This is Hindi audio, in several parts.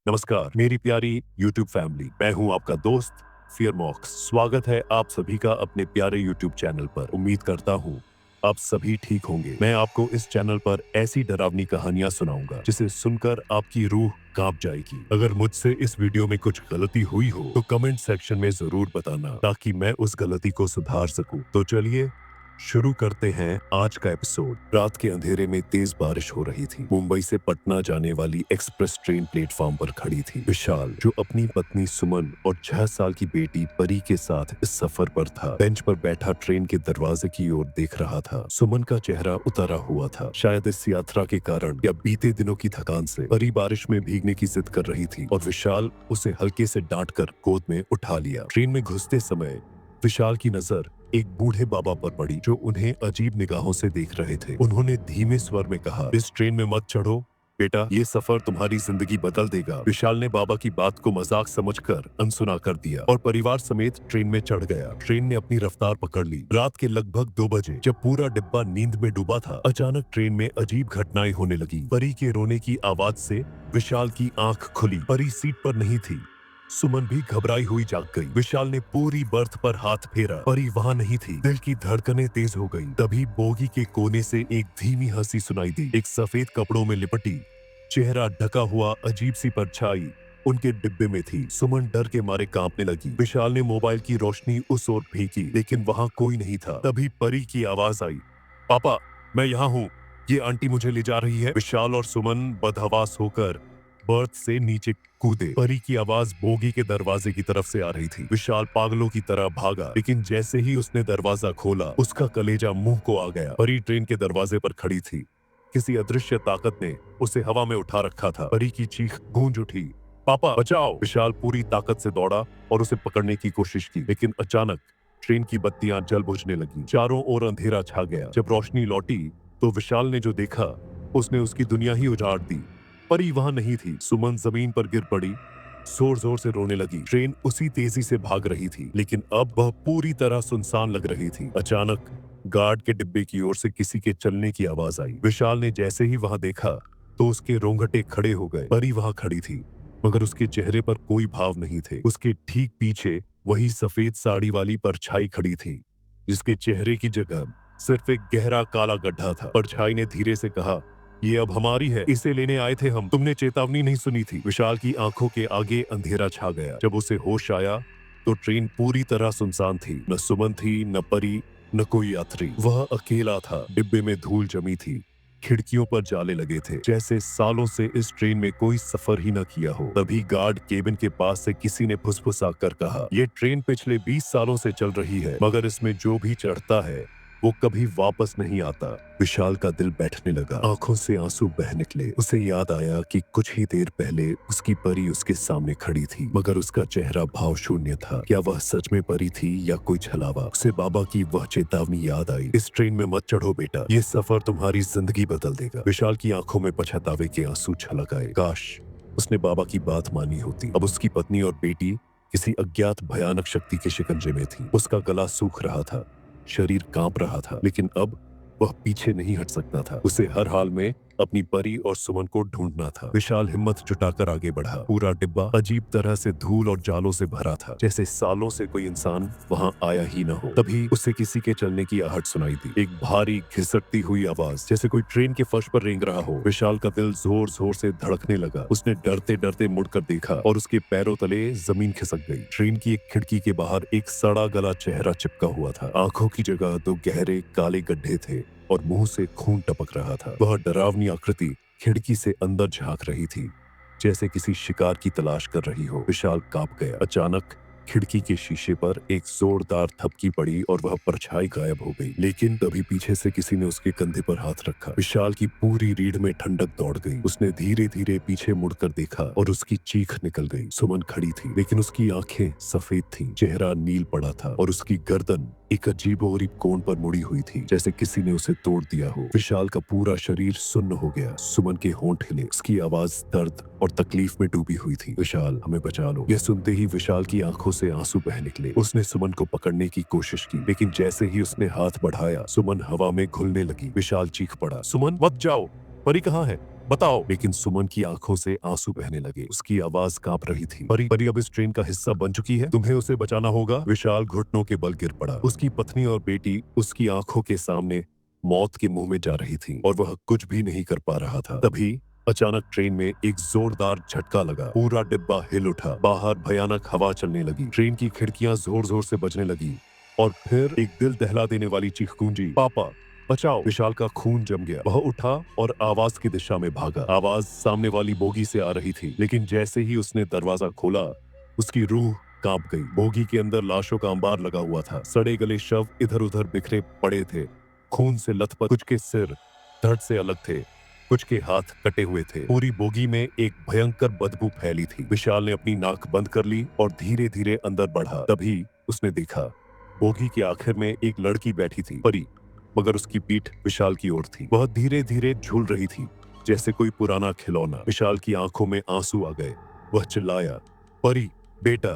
नमस्कार मेरी प्यारी YouTube फैमिली, मैं हूं आपका दोस्त फियर मॉक्स। स्वागत है आप सभी का अपने प्यारे YouTube चैनल पर। उम्मीद करता हूं आप सभी ठीक होंगे। मैं आपको इस चैनल पर ऐसी डरावनी कहानियां सुनाऊंगा जिसे सुनकर आपकी रूह कांप जाएगी। अगर मुझसे इस वीडियो में कुछ गलती हुई हो तो कमेंट सेक्शन में जरूर बताना ताकि मैं उस गलती को सुधार सकूं। तो चलिए शुरू करते हैं आज का एपिसोड। रात के अंधेरे में तेज बारिश हो रही थी। मुंबई से पटना जाने वाली एक्सप्रेस ट्रेन प्लेटफॉर्म पर खड़ी थी। विशाल, जो अपनी पत्नी सुमन और 6 साल की बेटी परी के साथ इस सफर पर था, बेंच पर बैठा ट्रेन के दरवाजे की ओर देख रहा था। सुमन का चेहरा उतरा हुआ था, शायद इस यात्रा के कारण या बीते दिनों की थकान से। परी बारिश में भीगने की जिद कर रही थी और विशाल उसे हल्के से डांट कर गोद में उठा लिया। ट्रेन में घुसते समय विशाल की नजर एक बूढ़े बाबा पर पड़ी जो उन्हें अजीब निगाहों से देख रहे थे। उन्होंने धीमे स्वर में कहा, इस ट्रेन में मत चढ़ो बेटा, ये सफर तुम्हारी जिंदगी बदल देगा। विशाल ने बाबा की बात को मजाक समझकर अनसुना कर दिया और परिवार समेत ट्रेन में चढ़ गया। ट्रेन ने अपनी रफ्तार पकड़ ली। रात के लगभग 2 बजे जब पूरा डिब्बा नींद में डूबा था, अचानक ट्रेन में अजीब घटनाएं होने लगी। परी के रोने की आवाज से विशाल की आंख खुली। परी सीट पर नहीं थी। सुमन भी घबराई हुई जाग गई। विशाल ने पूरी बर्थ पर हाथ फेरा, परी वहां नहीं थी। दिल की धड़कनें तेज हो गई। तभी बोगी के कोने से एक धीमी हंसी सुनाई दी। एक सफेद कपड़ों में लिपटी, चेहरा ढका हुआ अजीब सी परछाई उनके डिब्बे में थी। सुमन डर के मारे कांपने लगी। विशाल ने मोबाइल की रोशनी उस ओर फेंकी, लेकिन वहां कोई नहीं था। तभी परी की आवाज आई, पापा मैं यहाँ हूँ, ये आंटी मुझे ले जा रही है। विशाल और सुमन बदहवास होकर बर्थ से नीचे कूदे। परी की आवाज बोगी के दरवाजे की तरफ से आ रही थी। विशाल पागलों की तरह भागा, लेकिन जैसे ही उसने दरवाजा खोला उसका कलेजा मुंह को आ गया। परी ट्रेन के दरवाजे पर खड़ी थी। किसी अदृश्य ताकत ने उसे हवा में उठा रखा था। परी की चीख गूंज उठी, पापा बचाओ। विशाल पूरी ताकत से दौड़ा और उसे पकड़ने की कोशिश की, लेकिन अचानक ट्रेन की बत्तियां जल बुझने लगी। चारों ओर अंधेरा छा गया। जब रोशनी लौटी तो विशाल ने जो देखा उसने उसकी दुनिया ही उजाड़ दी। परी वहां नहीं थी। सुमन जमीन पर गिर पड़ी, जोर जोर से रोने लगी। ट्रेन उसी तेजी से भाग रही थी, लेकिन अब वह पूरी तरह सुनसान लग रही थी। अचानक गार्ड के डिब्बे की ओर से किसी के चलने की आवाज आई। विशाल ने जैसे ही वहां देखा तो उसके रोंगटे खड़े हो गए। परी वहां खड़ी थी, मगर उसके चेहरे पर कोई भाव नहीं थे। उसके ठीक पीछे वही सफेद साड़ी वाली परछाई खड़ी थी, जिसके चेहरे की जगह सिर्फ एक गहरा काला गड्ढा था। परछाई ने धीरे से कहा, ये अब हमारी है, इसे लेने आए थे हम, तुमने चेतावनी नहीं सुनी थी। विशाल की आंखों के आगे अंधेरा छा गया। जब उसे होश आया तो ट्रेन पूरी तरह सुनसान थी। न सुमन थी, न परी, न कोई यात्री। वह अकेला था। डिब्बे में धूल जमी थी, खिड़कियों पर जाले लगे थे, जैसे सालों से इस ट्रेन में कोई सफर ही न किया हो। तभी गार्ड केबिन के पास से किसी ने फुसफुसा कर कहा, ये ट्रेन पिछले 20 सालों से चल रही है, मगर इसमें जो भी चढ़ता है वो कभी वापस नहीं आता। विशाल का दिल बैठने लगा, आंखों से आंसू बह निकले। उसे याद आया कि कुछ ही देर पहले उसकी परी उसके सामने खड़ी थी, मगर उसका चेहरा भाव शून्य था। क्या वह सच में परी थी या कोई छलावा? उसे बाबा की वह चेतावनी याद आई, इस ट्रेन में मत चढ़ो बेटा, ये सफर तुम्हारी जिंदगी बदल देगा। विशाल की आंखों में पछतावे के आंसू छलक आए। काश उसने बाबा की बात मानी होती। अब उसकी पत्नी और बेटी किसी अज्ञात भयानक शक्ति के शिकंजे में थी। उसका गला सूख रहा था, शरीर कांप रहा था, लेकिन अब वह पीछे नहीं हट सकता था। उसे हर हाल में अपनी परी और सुमन को ढूंढना था। विशाल हिम्मत जुटाकर आगे बढ़ा। पूरा डिब्बा अजीब तरह से धूल और जालों से भरा था, जैसे सालों से कोई इंसान वहां आया ही न हो। तभी उसे किसी के चलने की आहट सुनाई दी, एक भारी घिसटती हुई आवाज, जैसे कोई ट्रेन के फर्श पर रेंग रहा हो। विशाल का दिल जोर जोर से धड़कने लगा। उसने डरते डरते मुड़कर देखा और उसके पैरों तले जमीन खिसक गई। ट्रेन की एक खिड़की के बाहर एक सड़ा गला चेहरा चिपका हुआ था। आंखों की जगह 2 गहरे काले गड्ढे थे और मुंह से खून टपक रहा था। वह डरावनी आकृति खिड़की से अंदर झांक रही थी, जैसे किसी शिकार की तलाश कर रही हो। विशाल कांप गया। अचानक खिड़की के शीशे पर एक जोरदार थपकी पड़ी और वह परछाई गायब हो गई। लेकिन तभी पीछे से किसी ने उसके कंधे पर हाथ रखा। विशाल की पूरी रीढ़ में ठंडक दौड़ गई। उसने धीरे धीरे पीछे मुड़कर देखा और उसकी चीख निकल गई। सुमन खड़ी थी, लेकिन उसकी आंखें सफेद थीं, चेहरा नील पड़ा था और उसकी गर्दन एक अजीबोगरीब कोण पर मुड़ी हुई थी, जैसे किसी ने उसे तोड़ दिया हो। विशाल का पूरा शरीर सुन्न हो गया। सुमन के होंठ हिले, उसकी आवाज दर्द और तकलीफ में डूबी हुई थी। विशाल हमें बचा लो। यह सुनते ही विशाल की आंखों से आंसू बह निकले। उसने सुमन को पकड़ने की कोशिश की, लेकिन जैसे ही उसने हाथ बढ़ाया सुमन हवा में घुलने लगी। विशाल चीख पड़ा, सुमन मत जाओ, परी कहाँ है? बताओ। लेकिन सुमन की आंखों से आंसू बहने लगे, उसकी आवाज कांप रही थी। परी परी अब इस ट्रेन का हिस्सा बन चुकी है, तुम्हें उसे बचाना होगा। विशाल घुटनों के बल गिर पड़ा। उसकी पत्नी और बेटी उसकी आंखों के सामने मौत के मुंह में जा रही थी और वह कुछ भी नहीं कर पा रहा था। तभी अचानक ट्रेन में एक जोरदार झटका लगा, पूरा डिब्बा हिल उठा, बाहर भयानक हवा चलने लगी, ट्रेन की खिड़कियां जोर जोर से बजने लगी और फिर एक दिल दहला देने वाली चीख गूंजी, पापा बचाओ। विशाल का खून जम गया, वह उठा और आवाज की दिशा में भागा। आवाज सामने वाली बोगी से आ रही थी, लेकिन जैसे ही उसने दरवाजा खोला उसकी रूह कांप गई। बोगी के अंदर लाशों का अंबार लगा हुआ था, सड़े गले शव इधर उधर बिखरे पड़े थे, खून से लथपथ, कुछ के सिर धड़ से अलग थे, कुछ के हाथ कटे हुए थे। पूरी बोगी में एक भयंकर बदबू फैली थी। विशाल ने अपनी नाक बंद कर ली और धीरे धीरे अंदर बढ़ा। तभी उसने देखा बोगी के आखिर में एक लड़की बैठी थी, परी, मगर उसकी पीठ विशाल की ओर थी। वह धीरे धीरे झूल रही थी जैसे कोई पुराना खिलौना। विशाल की आंखों में आंसू आ गए, वह चिल्लाया, परी बेटा,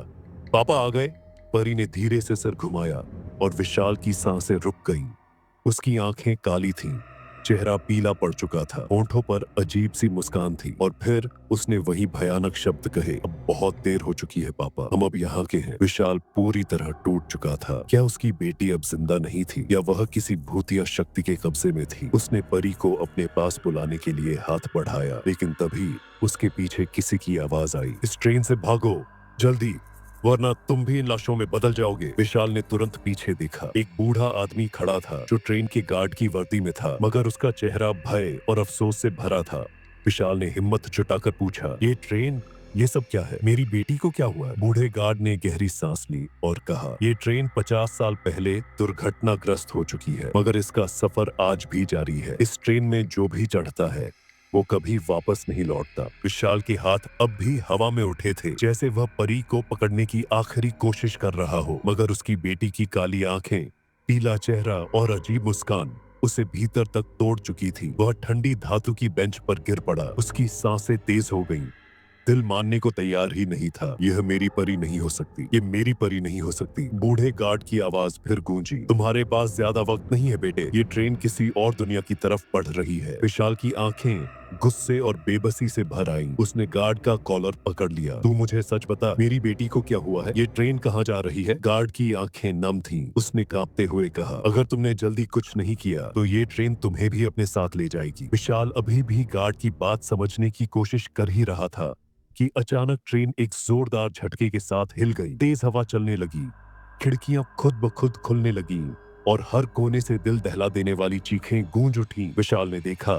पापा आ गए। परी ने धीरे से सिर घुमाया और विशाल की सांसें रुक गईं। उसकी आंखें काली थीं, चेहरा पीला पड़ चुका था, होंठों पर अजीब सी मुस्कान थी और फिर उसने वही भयानक शब्द कहे, अब बहुत देर हो चुकी है पापा, हम अब यहाँ के हैं। विशाल पूरी तरह टूट चुका था। क्या उसकी बेटी अब जिंदा नहीं थी या वह किसी भूतिया शक्ति के कब्जे में थी? उसने परी को अपने पास बुलाने के लिए हाथ बढ़ाया, लेकिन तभी उसके पीछे किसी की आवाज आई, इस ट्रेन से भागो जल्दी, वरना तुम भी इन लाशों में बदल जाओगे। विशाल ने तुरंत पीछे देखा, एक बूढ़ा आदमी खड़ा था जो ट्रेन के गार्ड की वर्दी में था, मगर उसका चेहरा भय और अफसोस से भरा था। विशाल ने हिम्मत जुटाकर पूछा, ये ट्रेन, ये सब क्या है? मेरी बेटी को क्या हुआ? बूढ़े गार्ड ने गहरी सांस ली और कहा, ये ट्रेन 50 साल पहले दुर्घटनाग्रस्त हो चुकी है, मगर इसका सफर आज भी जारी है। इस ट्रेन में जो भी चढ़ता है वो कभी वापस नहीं लौटता। विशाल के हाथ अब भी हवा में उठे थे, जैसे वह परी को पकड़ने की आखिरी कोशिश कर रहा हो, मगर उसकी बेटी की काली आंखें, पीला चेहरा और अजीब मुस्कान उसे भीतर तक तोड़ चुकी थी। वह ठंडी धातु की बेंच पर गिर पड़ा, उसकी सांसें तेज हो गईं। दिल मानने को तैयार ही नहीं था, यह मेरी परी नहीं हो सकती, ये मेरी परी नहीं हो सकती। बूढ़े गार्ड की आवाज फिर गूंजी, तुम्हारे पास ज्यादा वक्त नहीं है बेटे, ये ट्रेन किसी और दुनिया की तरफ बढ़ रही है। विशाल की आंखें गुस्से और बेबसी से भर आईं। उसने गार्ड का कॉलर पकड़ लिया, तू मुझे सच बता, मेरी बेटी को क्या हुआ है? ये ट्रेन कहाँ जा रही है? गार्ड की आंखें नम थीं। उसने कांपते हुए कहा, अगर तुमने जल्दी कुछ नहीं किया तो ये ट्रेन तुम्हें भी अपने साथ ले जाएगी। विशाल अभी भी गार्ड की बात समझने की कोशिश कर ही रहा था कि अचानक ट्रेन एक जोरदार झटके के साथ हिल गई। तेज हवा चलने लगी, खिड़कियां खुद ब खुद खुलने लगीं और हर कोने से दिल दहला देने वाली चीखें गूंज उठीं। विशाल ने देखा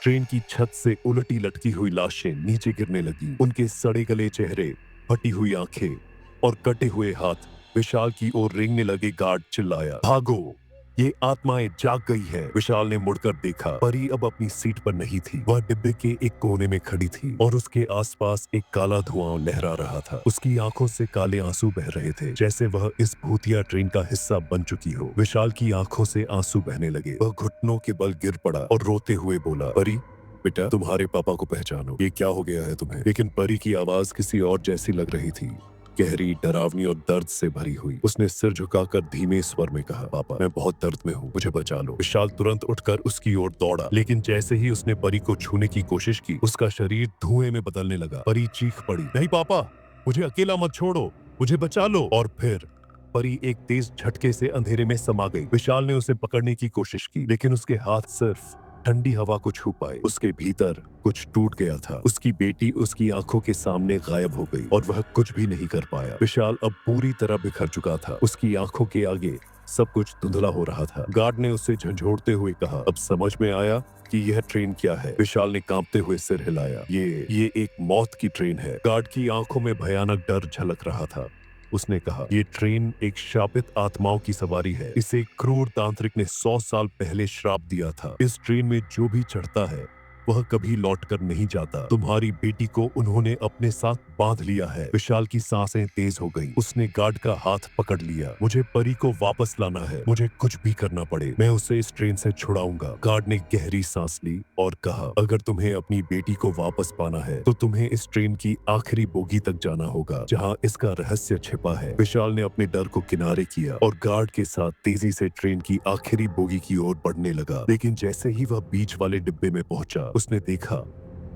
ट्रेन की छत से उलटी लटकी हुई लाशें नीचे गिरने लगीं। उनके सड़े गले चेहरे, फटी हुई आंखें और कटे हुए हाथ विशाल की ओर रेंगने लगे। गार्ड चिल्लाया, भागो, ये आत्माएं जाग गई है। विशाल ने मुड़कर देखा, परी अब अपनी सीट पर नहीं थी, वह डिब्बे के एक कोने में खड़ी थी और उसके आसपास एक काला धुआं लहरा रहा था। उसकी आंखों से काले आंसू बह रहे थे, जैसे वह इस भूतिया ट्रेन का हिस्सा बन चुकी हो। विशाल की आंखों से आंसू बहने लगे, वह घुटनों के बल गिर पड़ा और रोते हुए बोला, परी बेटा, तुम्हारे पापा को पहचानो, ये क्या हो गया है तुम्हें? लेकिन परी की आवाज किसी और जैसी लग रही थी, गहरी, डरावनी और दर्द से भरी हुई। उसने सिर झुकाकर धीमे स्वर में कहा, पापा मैं बहुत दर्द में हूँ, मुझे बचा लो। विशाल तुरंत उठकर उसकी ओर दौड़ा, लेकिन जैसे ही उसने परी को छूने की कोशिश की, उसका शरीर धुएं में बदलने लगा। परी चीख पड़ी, नहीं पापा, मुझे अकेला मत छोड़ो, मुझे बचा लो। और फिर परी एक तेज झटके से अंधेरे में समा गई। विशाल ने उसे पकड़ने की कोशिश की, लेकिन उसके हाथ सिर्फ ठंडी हवा को छू पाए। उसके भीतर कुछ टूट गया था। उसकी बेटी उसकी आंखों के सामने गायब हो गई और वह कुछ भी नहीं कर पाया। विशाल अब पूरी तरह बिखर चुका था, उसकी आंखों के आगे सब कुछ धुंधला हो रहा था। गार्ड ने उसे झंझोड़ते हुए कहा, अब समझ में आया कि यह ट्रेन क्या है? विशाल ने कांपते हुए सिर हिलाया, ये एक मौत की ट्रेन है। गार्ड की आंखों में भयानक डर झलक रहा था। उसने कहा, ये ट्रेन एक शापित आत्माओं की सवारी है, इसे क्रूर तांत्रिक ने 100 साल पहले श्राप दिया था। इस ट्रेन में जो भी चढ़ता है वह कभी लौटकर नहीं जाता। तुम्हारी बेटी को उन्होंने अपने साथ बांध लिया है। विशाल की सांसें तेज हो गईं। उसने गार्ड का हाथ पकड़ लिया, मुझे परी को वापस लाना है, मुझे कुछ भी करना पड़े, मैं उसे इस ट्रेन से छुड़ाऊंगा। गार्ड ने गहरी सांस ली और कहा, अगर तुम्हें अपनी बेटी को वापस पाना है तो तुम्हें इस ट्रेन की आखिरी बोगी तक जाना होगा, जहाँ इसका रहस्य छिपा है। विशाल ने अपने डर को किनारे किया और गार्ड के साथ तेजी से ट्रेन की आखिरी बोगी की ओर बढ़ने लगा। लेकिन जैसे ही वह बीच वाले डिब्बे में पहुंचा, उसने देखा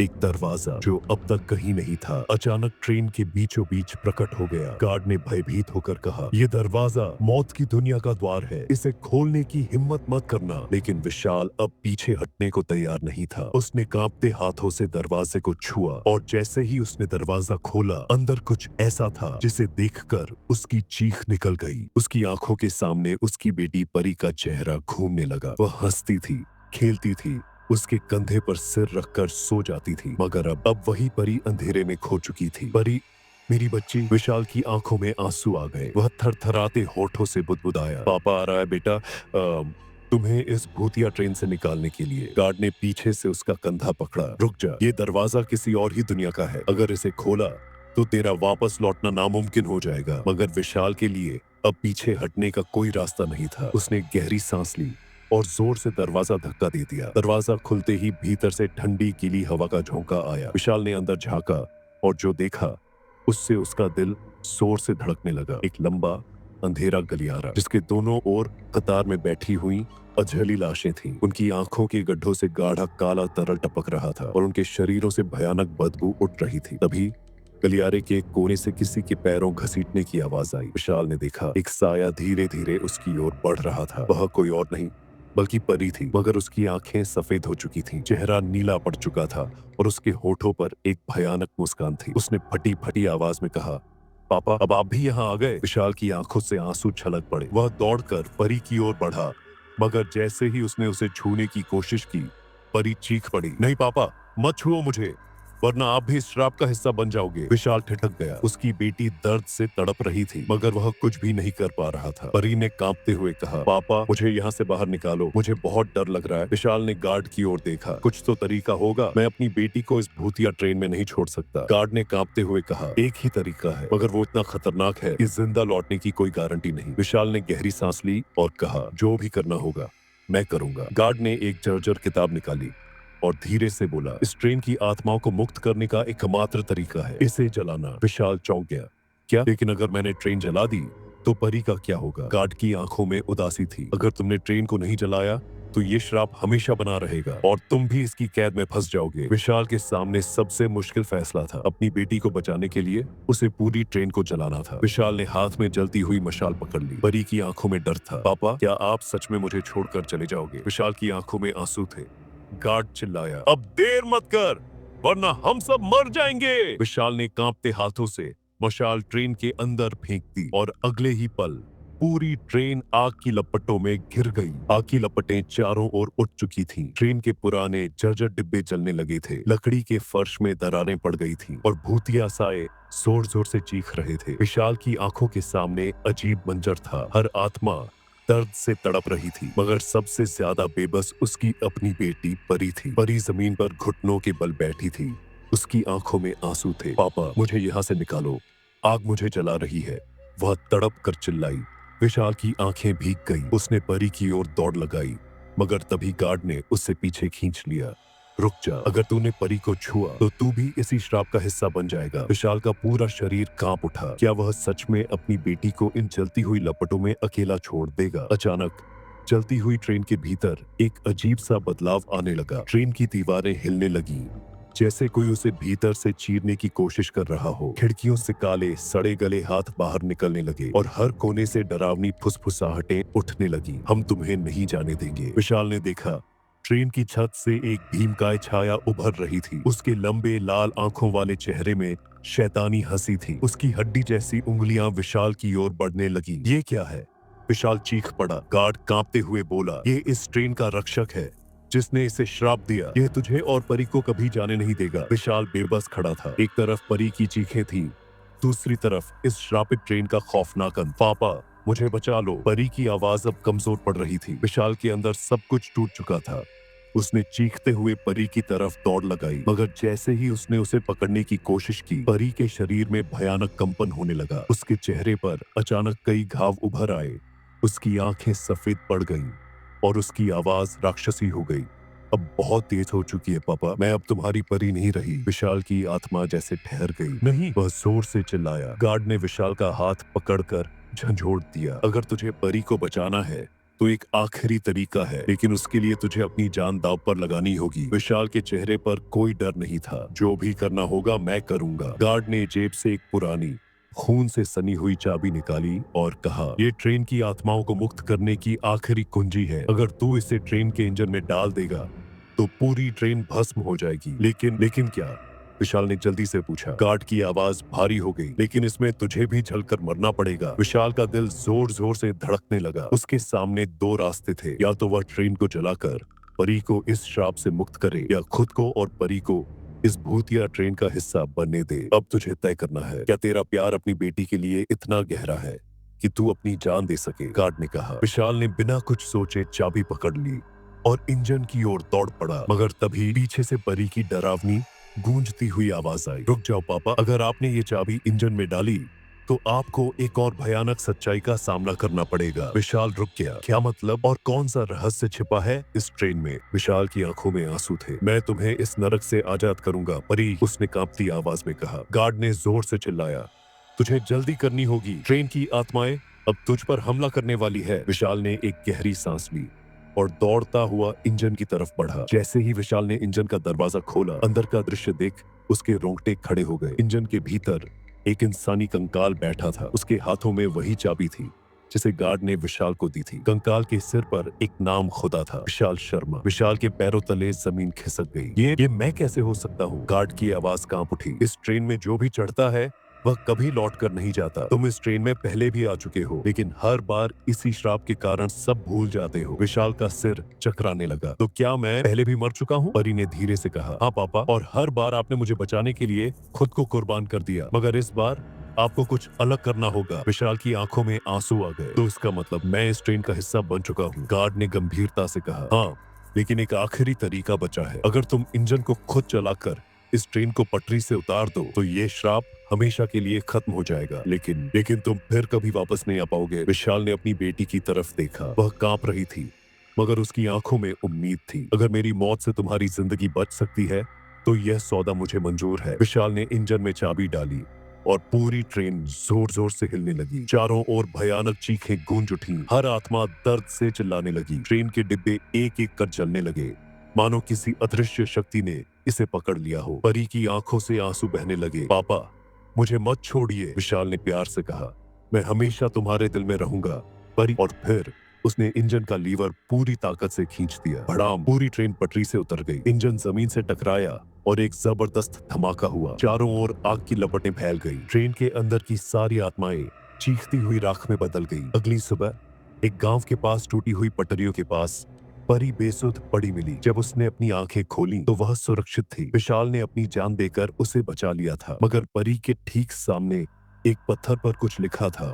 एक दरवाजा जो अब तक कहीं नहीं था अचानक ट्रेन के बीचों बीच प्रकट हो गया। गार्ड ने भयभीत होकर कहा, यह दरवाजा मौत की दुनिया का द्वार है, इसे खोलने की हिम्मत मत करना। लेकिन विशाल अब पीछे हटने को तैयार नहीं था। उसने कांपते हाथों से दरवाजे को छुआ और जैसे ही उसने दरवाजा खोला, अंदर कुछ ऐसा था जिसे देखकर उसकी चीख निकल गई। उसकी आंखों के सामने उसकी बेटी परी का चेहरा घूमने लगा। वह हंसती थी, खेलती थी, उसके कंधे पर सिर रखकर सो जाती थी। मगर अब वही परी अंधेरे में खो चुकी थी। परी, मेरी बच्ची। विशाल की आंखों में आंसू आ गए। वह थरथराते होठों से बुदबुदाया, पापा आ रहा है बेटा, तुम्हें इस भूतिया ट्रेन से निकालने के लिए। गार्ड ने पीछे से उसका कंधा पकड़ा। रुक जा, ये दरवाजा किसी और ही दुनिया का है। अगर इसे खोला तो तेरा वापस लौटना नामुमकिन हो जाएगा। मगर विशाल के लिए अब पीछे हटने का कोई रास्ता नहीं था। उसने गहरी सांस ली और जोर से दरवाजा धक्का दे दिया। दरवाजा खुलते ही भीतर से ठंडी गीली हवा का झोंका आया। विशाल ने अंदर झांका और जो देखा उससे उसका दिल जोर से धड़कने लगा। एक लंबा अंधेरा गलियारा जिसके दोनों ओर कतार में बैठी हुई अजहली लाशें थीं। उनकी आंखों के गड्ढों से गाढ़ा काला तरल टपक रहा था और उनके शरीरों से भयानक बदबू उठ रही थी। तभी गलियारे के एक कोने से किसी के पैरों घसीटने की आवाज आई। विशाल ने देखा एक साया धीरे धीरे उसकी ओर बढ़ रहा था। वह कोई और नहीं बल्कि परी थी, मगर उसकी आंखें सफेद हो चुकी थीं, चेहरा नीला पड़ चुका था और उसके होठों पर एक भयानक मुस्कान थी। उसने फटी फटी आवाज में कहा, पापा, अब आप भी यहाँ आ गए। विशाल की आंखों से आंसू छलक पड़े। वह दौड़कर परी की ओर बढ़ा, मगर जैसे ही उसने उसे छूने की कोशिश की, परी चीख पड़ी, नहीं पापा, मत छुओ मुझे, वरना आप भी इस श्राप का हिस्सा बन जाओगे। विशाल ठिठक गया। उसकी बेटी दर्द से तड़प रही थी, मगर वह कुछ भी नहीं कर पा रहा था। परी ने कांपते हुए कहा, पापा, मुझे यहाँ से बाहर निकालो, मुझे बहुत डर लग रहा है। विशाल ने गार्ड की ओर देखा। कुछ तो तरीका होगा, मैं अपनी बेटी को इस भूतिया ट्रेन में नहीं छोड़ सकता। गार्ड ने कांपते हुए कहा, एक ही तरीका है, मगर वो इतना खतरनाक है कि जिंदा लौटने की कोई गारंटी नहीं। विशाल ने गहरी सांस ली और कहा, जो भी करना होगा मैं करूंगा। गार्ड ने एक जर्जर किताब निकाली और धीरे से बोला, इस ट्रेन की आत्माओं को मुक्त करने का एकमात्र तरीका है इसे जलाना। विशाल चौंक गया, क्या? लेकिन अगर मैंने ट्रेन जला दी तो परी का क्या होगा? गार्ड की आंखों में उदासी थी। अगर तुमने ट्रेन को नहीं जलाया तो ये श्राप हमेशा बना रहेगा और तुम भी इसकी कैद में फंस जाओगे। विशाल के सामने सबसे मुश्किल फैसला था। अपनी बेटी को बचाने के लिए उसे पूरी ट्रेन को जलाना था। विशाल ने हाथ में जलती हुई मशाल पकड़ ली। परी की आंखों में डर था। पापा, क्या आप सच में मुझे छोड़कर चले जाओगे? विशाल की आंखों में आंसू थे। गार्ड चिल्लाया, अब देर मत कर, वरना हम सब मर जाएंगे। विशाल ने कांपते हाथों से मशाल ट्रेन के अंदर फेंक दी और अगले ही पल पूरी ट्रेन आग की लपटों में घिर गई। आग की लपटें चारों ओर उठ चुकी थीं। ट्रेन के पुराने जर्जर डिब्बे जलने लगे थे। लकड़ी के फर्श में दरारें पड़ गई थीं और भूतिया साए जोर जोर से चीख रहे थे। विशाल की आंखों के सामने अजीब मंजर था। हर आत्मा दर्द से तड़प रही थी, मगर सबसे ज्यादा बेबस उसकी अपनी बेटी परी थी। परी जमीन पर घुटनों के बल बैठी थी। उसकी आंखों में आंसू थे। पापा, मुझे यहाँ से निकालो, आग मुझे जला रही है, वह तड़प कर चिल्लाई। विशाल की आंखें भीग गईं। उसने परी की ओर दौड़ लगाई, मगर तभी गार्ड ने उससे पीछे खींच लिया। रुक जा, अगर तूने परी को छुआ तो तू भी इसी श्राप का हिस्सा बन जाएगा। विशाल का पूरा शरीर कांप उठा। क्या वह सच में अपनी बेटी को इन जलती हुई लपटों में अकेला छोड़ देगा? अचानक चलती हुई ट्रेन के भीतर एक अजीब सा बदलाव आने लगा। ट्रेन की दीवारें हिलने लगीं, जैसे कोई उसे भीतर से चीरने की कोशिश कर रहा हो। खिड़कियों से काले सड़े गले हाथ बाहर निकलने लगे और हर कोने से डरावनी फुसफुसाहटें उठने लगी। हम तुम्हें नहीं जाने देंगे। विशाल ने देखा ट्रेन की छत से एक भीमकाय छाया उभर रही थी। उसके लंबे लाल आंखों वाले चेहरे में शैतानी हंसी थी। उसकी हड्डी जैसी उंगलियां विशाल की ओर बढ़ने लगी। ये क्या है? विशाल चीख पड़ा। गार्ड कांपते हुए बोला, ये इस ट्रेन का रक्षक है जिसने इसे श्राप दिया। यह तुझे और परी को कभी जाने नहीं देगा। विशाल बेबस खड़ा था। एक तरफ परी की चीखें थी, दूसरी तरफ इस श्रापित ट्रेन का खौफनाक अंत। पापा, मुझे बचा लो। परी की आवाज अब कमजोर पड़ रही थी। विशाल के अंदर सब कुछ टूट चुका था। उसने चीखते हुए परी की तरफ दौड़ लगाई, मगर जैसे ही उसने उसे पकड़ने की कोशिश की, परी के शरीर में भयानक कंपन होने लगा। उसके चेहरे पर अचानक कई घाव उभर आए। उसकी आंखें सफेद पड़ गईं और उसकी आवाज राक्षसी हो गई। अब बहुत तेज हो चुकी है पापा, मैं अब तुम्हारी परी नहीं रही। विशाल की आत्मा जैसे ठहर गई। नहीं, वह जोर से चिल्लाया। गार्ड ने विशाल का हाथ पकड़कर झंझोड़ दिया। अगर तुझे परी को बचाना है तो एक आखिरी तरीका है, लेकिन उसके लिए तुझे अपनी जान दांव पर लगानी होगी। विशाल के चेहरे पर कोई डर नहीं था। जो भी करना होगा मैं करूंगा। गार्ड ने जेब से एक पुरानी खून से सनी हुई चाबी निकाली और कहा, ये ट्रेन की आत्माओं को मुक्त करने की आखिरी कुंजी है। अगर तू इसे ट्रेन के इंजन में डाल देगा तो पूरी ट्रेन भस्म हो जाएगी। लेकिन लेकिन क्या? विशाल ने जल्दी से पूछा। गार्ड की आवाज भारी हो गई। लेकिन इसमें तुझे भी जलकर मरना पड़ेगा। विशाल का दिल जोर जोर से धड़कने लगा। उसके सामने दो रास्ते थे, या तो वह ट्रेन को जलाकर परी को इस श्राप से मुक्त करे, या खुद को और परी को इस भूतिया ट्रेन का हिस्सा बनने दे। अब तुझे तय करना है, क्या तेरा प्यार अपनी बेटी के लिए इतना गहरा है कि तू अपनी जान दे सके? गार्ड ने कहा। विशाल ने बिना कुछ सोचे चाबी पकड़ ली और इंजन की ओर दौड़ पड़ा, मगर तभी पीछे से परी की डरावनी गूंजती हुई आवाज आई। रुक जाओ पापा, अगर आपने ये चाबी इंजन में डाली तो आपको एक और भयानक सच्चाई का सामना करना पड़ेगा। विशाल रुक गया। क्या मतलब? और कौन सा रहस्य छिपा है इस ट्रेन में? विशाल की आंखों में आंसू थे। मैं तुम्हें इस नरक से आजाद करूंगा परी, उसने कांपती आवाज में कहा। गार्ड ने जोर से चिल्लाया, तुझे जल्दी करनी होगी, ट्रेन की आत्माएं अब तुझ पर हमला करने वाली है। विशाल ने एक गहरी सांस ली और दौड़ता हुआ इंजन की तरफ बढ़ा। जैसे ही विशाल ने इंजन का दरवाजा खोला, अंदर का दृश्य देख उसके रोंगटे खड़े हो गए। इंजन के भीतर एक इंसानी कंकाल बैठा था। उसके हाथों में वही चाबी थी जिसे गार्ड ने विशाल को दी थी। कंकाल के सिर पर एक नाम खुदा था, विशाल शर्मा। विशाल के पैरों तले जमीन खिसक गई। ये मैं कैसे हो सकता हूँ? गार्ड की आवाज कांप उठी। इस ट्रेन में जो भी चढ़ता है वह कभी लौट कर नहीं जाता। तुम इस ट्रेन में पहले भी आ चुके हो, लेकिन हर बार इसी श्राप के कारण सब भूल जाते हो। विशाल का सिर चकराने लगा। तो क्या मैं पहले भी मर चुका हूँ? परी ने धीरे से कहा। हाँ पापा, और हर बार आपने मुझे बचाने के लिए खुद को कुर्बान कर दिया, मगर इस बार आपको कुछ अलग करना होगा। विशाल की आंखों में आंसू आ गए। तो इसका मतलब मैं इस ट्रेन का हिस्सा बन चुका हूँ? गार्ड ने गंभीरता से कहा। हाँ, लेकिन एक आखिरी तरीका बचा है। अगर तुम इंजन को खुद चलाकर इस ट्रेन को पटरी से उतार दो तो ये श्राप हमेशा के लिए खत्म हो जाएगा। लेकिन तुम फिर कभी वापस नहीं आ पाओगे। विशाल ने अपनी बेटी की तरफ देखा। वह कांप रही थी, मगर उसकी आंखों में उम्मीद थी। अगर मेरी मौत से तुम्हारी जिंदगी बच सकती है तो यह सौदा मुझे मंजूर है। विशाल ने इंजन में चाबी डाली और पूरी ट्रेन जोर जोर से हिलने लगी। चारों ओर भयानक चीखें गूंज उठी। हर आत्मा दर्द से चिल्लाने लगी। ट्रेन के डिब्बे एक एक कर जलने लगे, मानो किसी अदृश्य शक्ति ने इसे पकड़ लिया हो। परी की आंखों से आंसू बहने लगे। पापा, मुझे मत छोड़िए, विशाल ने प्यार से कहा। मैं हमेशा तुम्हारे दिल में रहूंगा परी। और फिर उसने इंजन का लीवर पूरी ताकत से खींच दिया। भड़ाम, पूरी ट्रेन पटरी से उतर गई। इंजन जमीन से टकराया और एक जबरदस्त धमाका हुआ। चारों ओर आग की लपटें फैल गई। ट्रेन के अंदर की सारी आत्माएं चीखती हुई राख में बदल गई। अगली सुबह एक गांव के पास टूटी हुई पटरियों के पास परी बेसुध पड़ी मिली। जब उसने अपनी आंखें खोली तो वह सुरक्षित थी। विशाल ने अपनी जान देकर उसे बचा लिया था, मगर परी के ठीक सामने एक पत्थर पर कुछ लिखा था।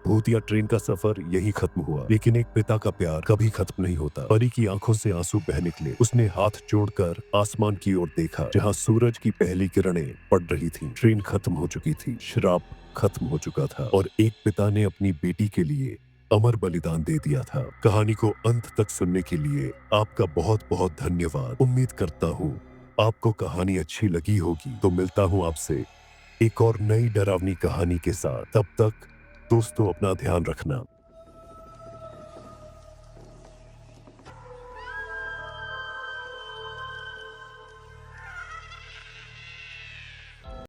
भूतिया ट्रेन का सफर यही खत्म हुआ, लेकिन एक पिता का प्यार कभी खत्म नहीं होता। परी की आंखों से आंसू बह निकले। उसने हाथ जोड़कर आसमान की ओर देखा, जहां सूरज की पहली किरणें पड़ रही थीं। ट्रेन खत्म हो चुकी थी, श्राप खत्म हो चुका था, और एक पिता ने अपनी बेटी के लिए अमर बलिदान दे दिया था। कहानी को अंत तक सुनने के लिए आपका बहुत बहुत धन्यवाद। उम्मीद करता हूँ आपको कहानी अच्छी लगी होगी। तो मिलता हूँ आपसे एक और नई डरावनी कहानी के साथ। तब तक दोस्तों अपना ध्यान रखना।